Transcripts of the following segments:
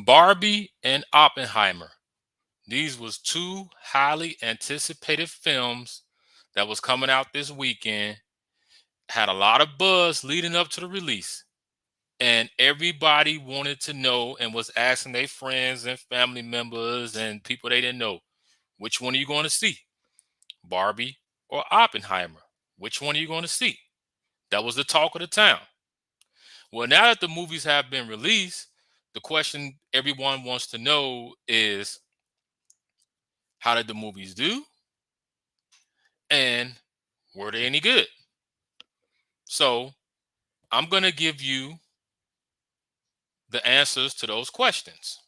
Barbie and Oppenheimer. These was two highly anticipated films that was coming out this weekend. Had a lot of buzz leading up to the release. And everybody wanted to know and was asking their friends and family members and people they didn't know, which one are you going to see? Barbie or Oppenheimer? Which one are you going to see? That was the talk of the town. Well, now that the movies have been released, the question everyone wants to know is, how did the movies do? And were they any good? So I'm going to give you the answers to those questions.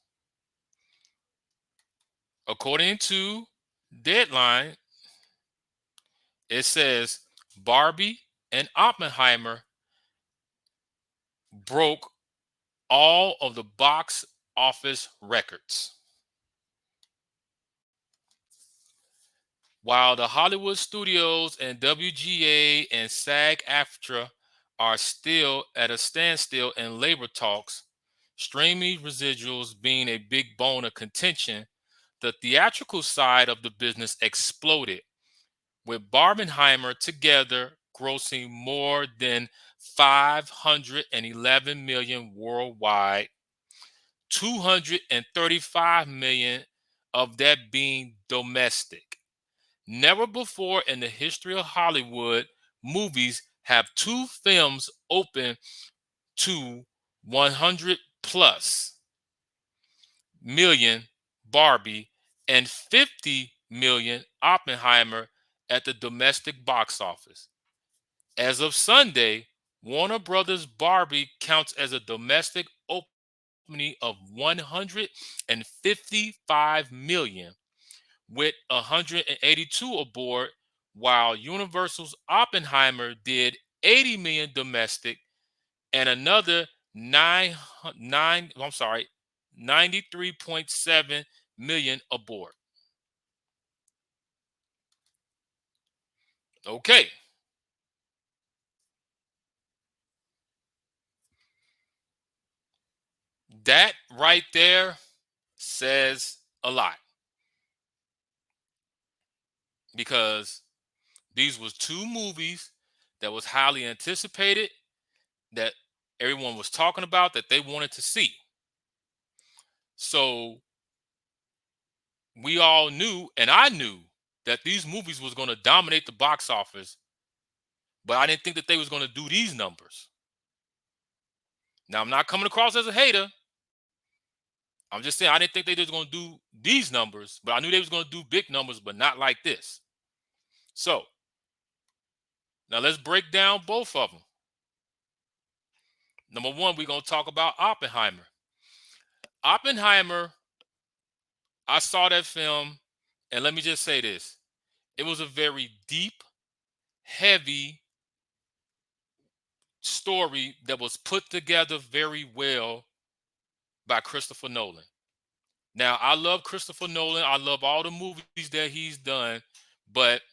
According to Deadline, it says Barbie and Oppenheimer broke all of the box office records. While the Hollywood studios and WGA and SAG-AFTRA are still at a standstill in labor talks, streaming residuals being a big bone of contention, the theatrical side of the business exploded, with Barbenheimer together grossing more than 511 million worldwide, 235 million of that being domestic. Never before in the history of Hollywood movies have two films open to 100 plus million, Barbie, and 50 million, Oppenheimer, at the domestic box office. As of Sunday, Warner Brothers Barbie counts as a domestic opening of 155 million, with 182 aboard, while Universal's Oppenheimer did 80 million domestic and another 93.7 million aboard. Okay, that right there says a lot, because these was two movies that was highly anticipated, that everyone was talking about, that they wanted to see. So we all knew, and I knew, that these movies was going to dominate the box office, but I didn't think that they was going to do these numbers. Now, I'm not coming across as a hater. I'm just saying I didn't think they was going to do these numbers, but I knew they was going to do big numbers, but not like this. So now let's break down both of them. Number one, we're going to talk about Oppenheimer. Oppenheimer, I saw that film, and let me just say this. It was a very deep, heavy story that was put together very well by Christopher Nolan. Now, I love Christopher Nolan. I love all the movies that he's done, but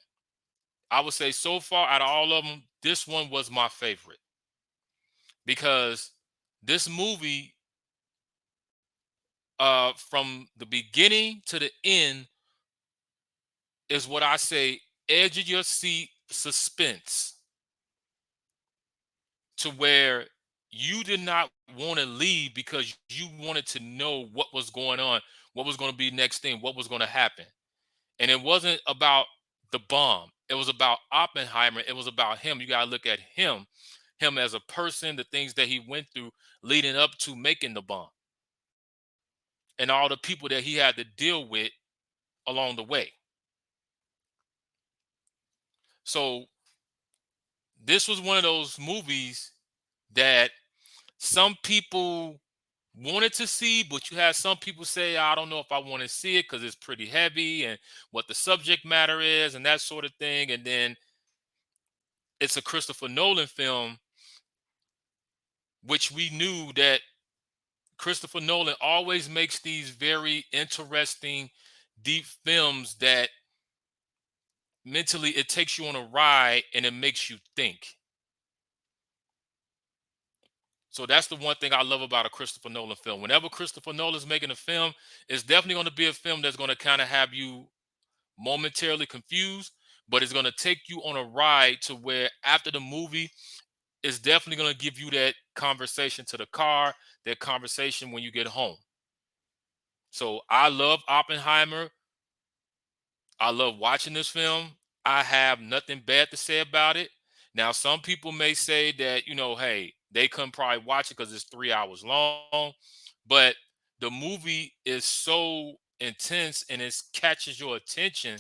I would say so far out of all of them, this one was my favorite, because this movie, from the beginning to the end, is what I say edge of your seat suspense, to where you did not want to leave because you wanted to know what was going on, what was going to be next thing, what was going to happen. And it wasn't about the bomb. It was about Oppenheimer. It was about him. You got to look at him as a person, the things that he went through leading up to making the bomb, and all the people that he had to deal with along the way. So this was one of those movies that some people wanted to see, but you had some people say, I don't know if I want to see it because it's pretty heavy and what the subject matter is and that sort of thing. And then it's a Christopher Nolan film, which we knew that Christopher Nolan always makes these very interesting, deep films that mentally it takes you on a ride and it makes you think. So that's the one thing I love about a Christopher Nolan film. Whenever Christopher Nolan's making a film, it's definitely going to be a film that's going to kind of have you momentarily confused, but it's going to take you on a ride to where after the movie, it's definitely going to give you that conversation to the car, that conversation when you get home. So I love Oppenheimer. I love watching this film. I have nothing bad to say about it. Now, some people may say that, hey, they couldn't probably watch it because it's 3 hours long, but the movie is so intense and it catches your attention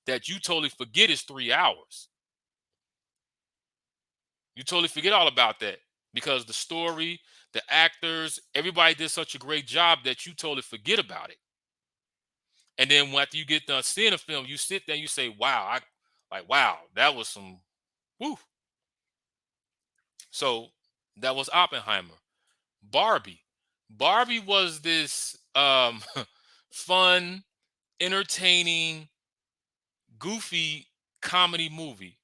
that you totally forget it's 3 hours. You totally forget all about that because the story, the actors, everybody did such a great job that you totally forget about it. And then after you get done seeing a film, you sit there and you say, wow, wow, that was some whoo. So that was Oppenheimer. Barbie. Barbie was this fun, entertaining, goofy comedy movie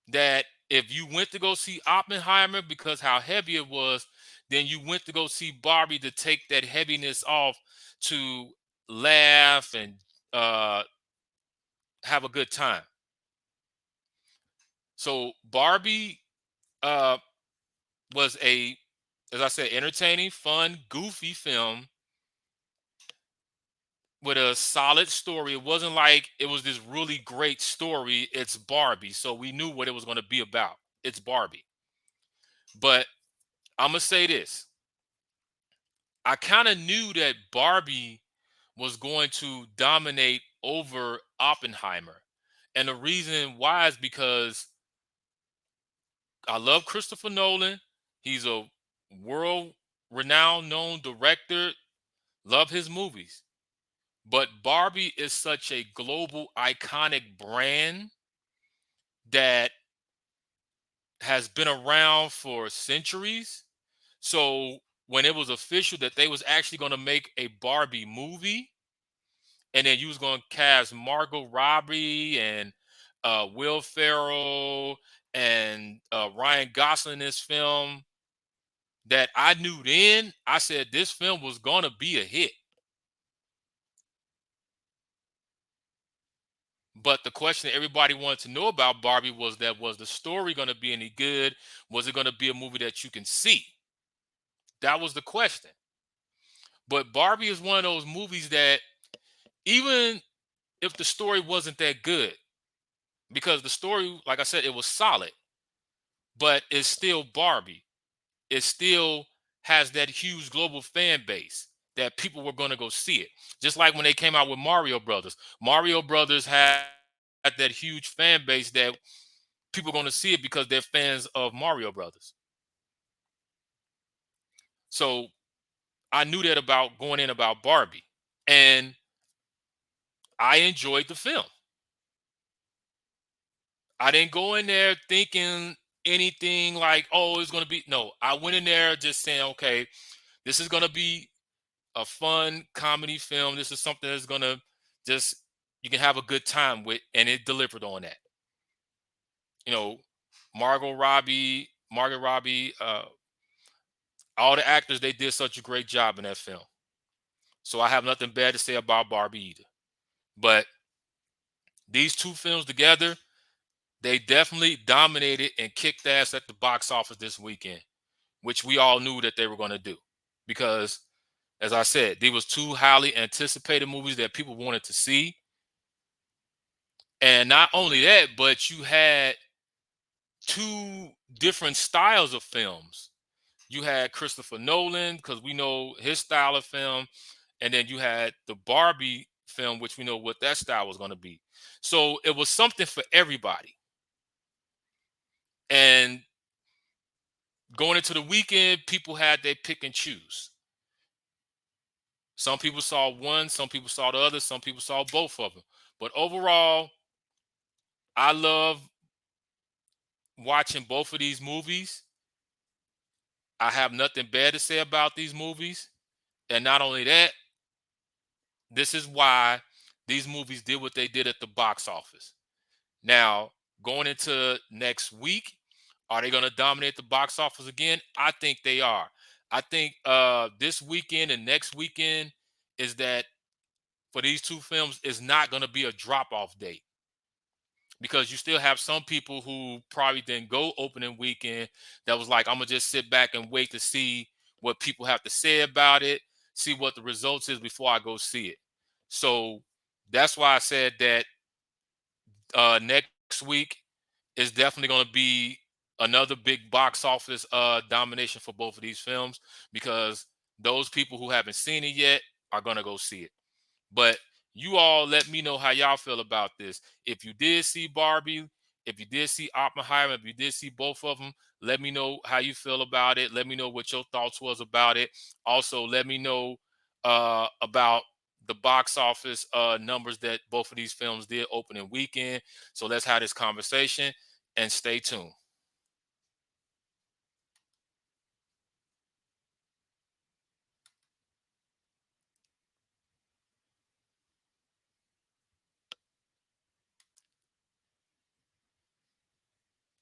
that if you went to go see Oppenheimer because how heavy it was, then you went to go see Barbie to take that heaviness off, to laugh and uh, have a good time. So Barbie uh, was as I said, entertaining, fun, goofy film with a solid story. It wasn't like it was this really great story. It's Barbie, so we knew what it was going to be about. It's Barbie. But I'm gonna say this: I kind of knew that Barbie was going to dominate over Oppenheimer, and the reason why is because I love Christopher Nolan. He's a world renowned known director. Love his movies. But Barbie is such a global iconic brand that has been around for centuries. So when it was official that they was actually going to make a Barbie movie, and then you was going to cast Margot Robbie and Will Ferrell and Ryan Gosling in this film, that I knew then, I said this film was going to be a hit. But the question that everybody wanted to know about Barbie was that, was the story going to be any good? Was it going to be a movie that you can see? That was the question. But Barbie is one of those movies that even if the story wasn't that good, because the story, like I said, it was solid, but it's still Barbie. It still has that huge global fan base that people were going to go see it. Just like when they came out with Mario Brothers. Mario Brothers had that huge fan base that people are going to see it because they're fans of Mario Brothers. So I knew that about going in about Barbie, and I enjoyed the film. I didn't go in there thinking anything like, oh, it's going to be. No, I went in there just saying, okay, this is going to be a fun comedy film. This is something that's going to just, you can have a good time with, and it delivered on that. You know, Margot Robbie, all the actors, they did such a great job in that film. So I have nothing bad to say about Barbie either. But these two films together, they definitely dominated and kicked ass at the box office this weekend, which we all knew that they were going to do. Because, as I said, these was two highly anticipated movies that people wanted to see. And not only that, but you had two different styles of films. You had Christopher Nolan, because we know his style of film, and then you had the Barbie film, which we know what that style was going to be. So it was something for everybody. And going into the weekend, people had their pick and choose. Some people saw one, some people saw the other, some people saw both of them. But overall, I love watching both of these movies. I have nothing bad to say about these movies. And not only that, this is why these movies did what they did at the box office. Now, going into next week, Are they going to dominate the box office again? I think they are. I think this weekend and next weekend is that for these two films is not going to be a drop off date, because you still have some people who probably didn't go opening weekend that was like, I'm gonna just sit back and wait to see what people have to say about it, see what the results is before I go see it. So that's why I said that next week is definitely going to be another big box office domination for both of these films, because those people who haven't seen it yet are going to go see it. But you all let me know how y'all feel about this. If you did see Barbie, if you did see Oppenheimer, if you did see both of them, let me know how you feel about it. Let me know what your thoughts was about it. Also, let me know about the box office numbers that both of these films did opening weekend. So let's have this conversation and stay tuned.